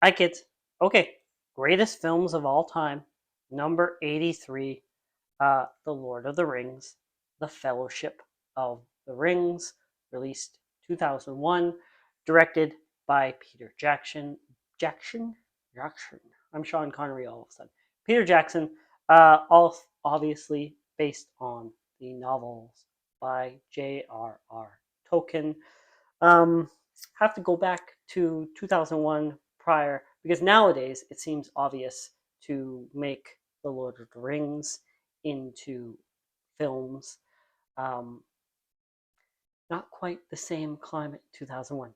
Hi, kids. Okay, greatest films of all time. Number 83, The Lord of the Rings, The Fellowship of the Rings, released 2001, directed by Peter Jackson. Jackson? Jackson. I'm Sean Connery all of a sudden. Peter Jackson, all obviously based on the novels by JRR Tolkien. Um, have to go back to 2001 prior because nowadays it seems obvious to make the Lord of the Rings into films. Um, Not quite the same climate 2001.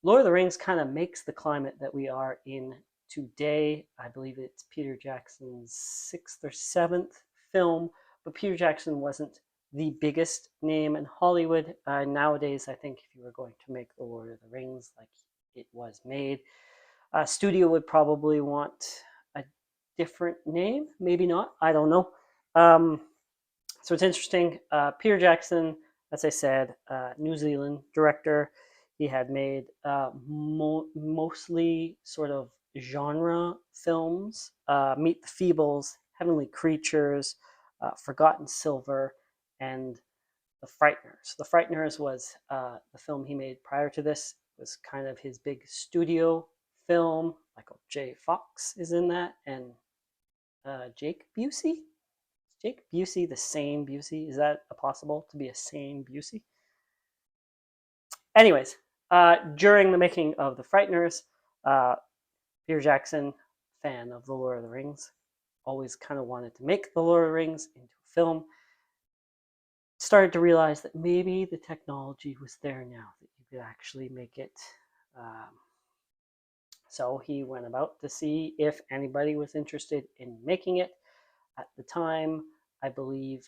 Lord of the Rings kind of makes the climate that we are in today. I believe it's Peter Jackson's sixth or seventh film, but Peter Jackson wasn't the biggest name in Hollywood. Nowadays, I think if you were going to make The Lord of the Rings like it was made, a studio would probably want a different name. Maybe not. I don't know. Um, so it's interesting. Peter Jackson, as I said, New Zealand director. He had made mostly sort of genre films: Meet the Feebles, Heavenly Creatures, Forgotten Silver, and The Frighteners. The Frighteners was the film he made prior to this. It was kind of his big studio film. Michael J. Fox is in that, and Jake Busey. Jake Busey the same Busey? Is that possible to be a same Busey? Anyways, during the making of The Frighteners, uh, Peter Jackson, fan of The Lord of the Rings, always kind of wanted to make The Lord of the Rings into a film, started to realize that maybe the technology was there now, that you could actually make it. Um, so he went about to see if anybody was interested in making it. At the time, I believe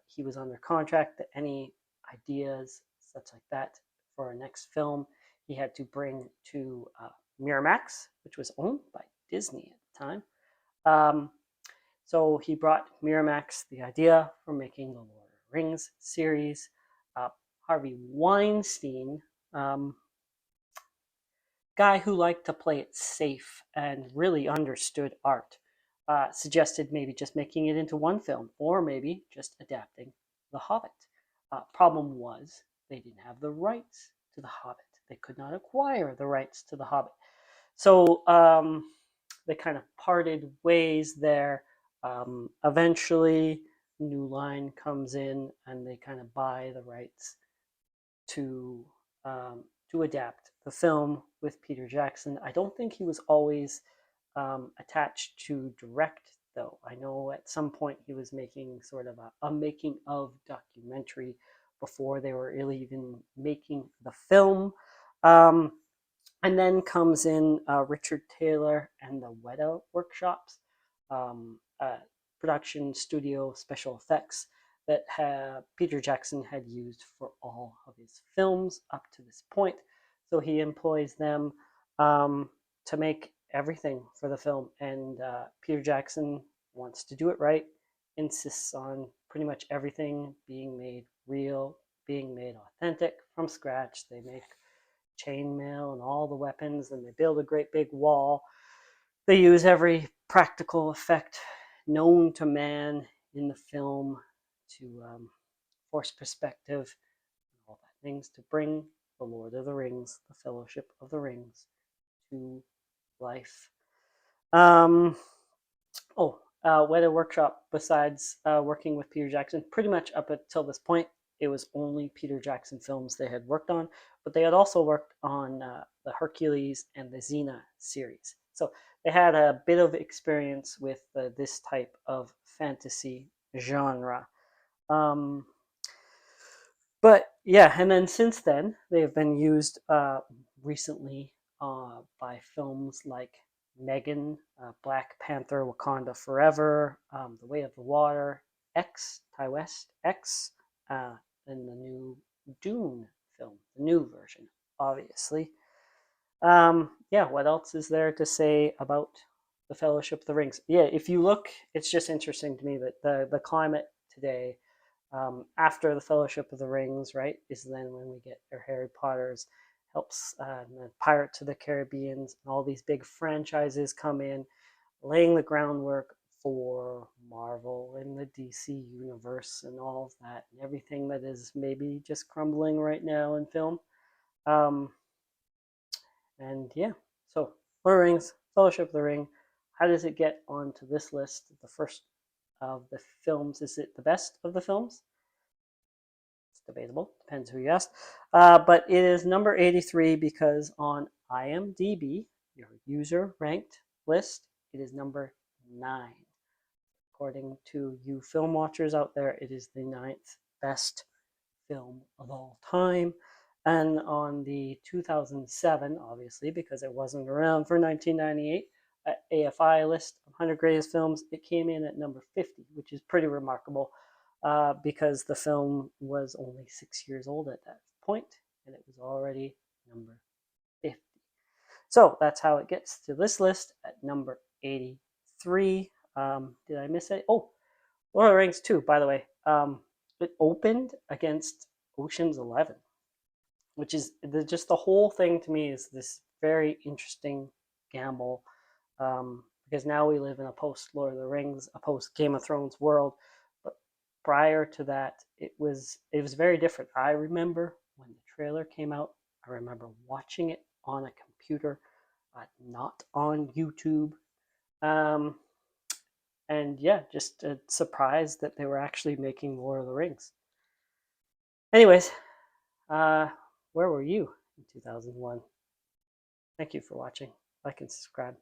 he was under contract that any ideas, such like that, for our next film, he had to bring to Miramax, which was owned by Disney at the time. Um, so he brought Miramax the idea for making the Lord of the Rings series. Harvey Weinstein, um, guy who liked to play it safe and really understood art, suggested maybe just making it into one film or maybe just adapting The Hobbit. Problem was they didn't have the rights to The Hobbit. They could not acquire the rights to The Hobbit. So they kind of parted ways there. Eventually, New Line comes in and they kind of buy the rights to to adapt the film with Peter Jackson. I don't think he was always attached to direct, though. I know at some point he was making sort of a making of documentary before they were really even making the film. Um, and then comes in Richard Taylor and the Weta Workshops, production studio special effects that Peter Jackson had used for all of his films up to this point. So he employs them to make everything for the film. And Peter Jackson wants to do it right, insists on pretty much everything being made real, being made authentic from scratch. They make chainmail and all the weapons, and they build a great big wall. They use every practical effect known to man in the film to force perspective and all that things to bring the Lord of the Rings, the Fellowship of the Rings, to life. Um, Weta Workshop, besides working with Peter Jackson, pretty much up until this point, it was only Peter Jackson films they had worked on, but they had also worked on the Hercules and the Xena series. So they had a bit of experience with this type of fantasy genre. Um, but yeah, and then since then, they have been used recently by films like Megan, Black Panther, Wakanda Forever, The Way of the Water, X, Ty West, X, and the new Dune film, the new version, obviously. Yeah, what else is there to say about the Fellowship of the Rings? Yeah, if you look, it's just interesting to me that the climate today, after the Fellowship of the Rings, right, is then when we get our Harry Potters helps the Pirates of the Caribbean and all these big franchises come in, laying the groundwork for Marvel and the DC universe and all of that, and everything that is maybe just crumbling right now in film. Um, and yeah, so Lord of the Rings, Fellowship of the Ring. How does it get onto this list? The first of the films. Is it the best of the films? It's debatable. Depends who you ask. But it is number 83 because on IMDb, your user ranked list, it is number 9. According to you film watchers out there, it is the 9th best film of all time. And on the 2007, obviously, because it wasn't around for 1998, AFI list of 100 greatest films, it came in at number 50, which is pretty remarkable because the film was only 6 years old at that point, and it was already number 50. So that's how it gets to this list at number 83. Did I miss it? Oh, Lord of the Rings 2, by the way. It opened against Ocean's 11, which is just the whole thing to me is this very interesting gamble because now we live in a post Lord of the Rings, a post Game of Thrones world. But prior to that, it was very different. I remember when the trailer came out. I remember watching it on a computer, not on YouTube. Um, and yeah, just surprised that they were actually making Lord of the Rings. Anyways, where were you in 2001? Thank you for watching. Like and subscribe.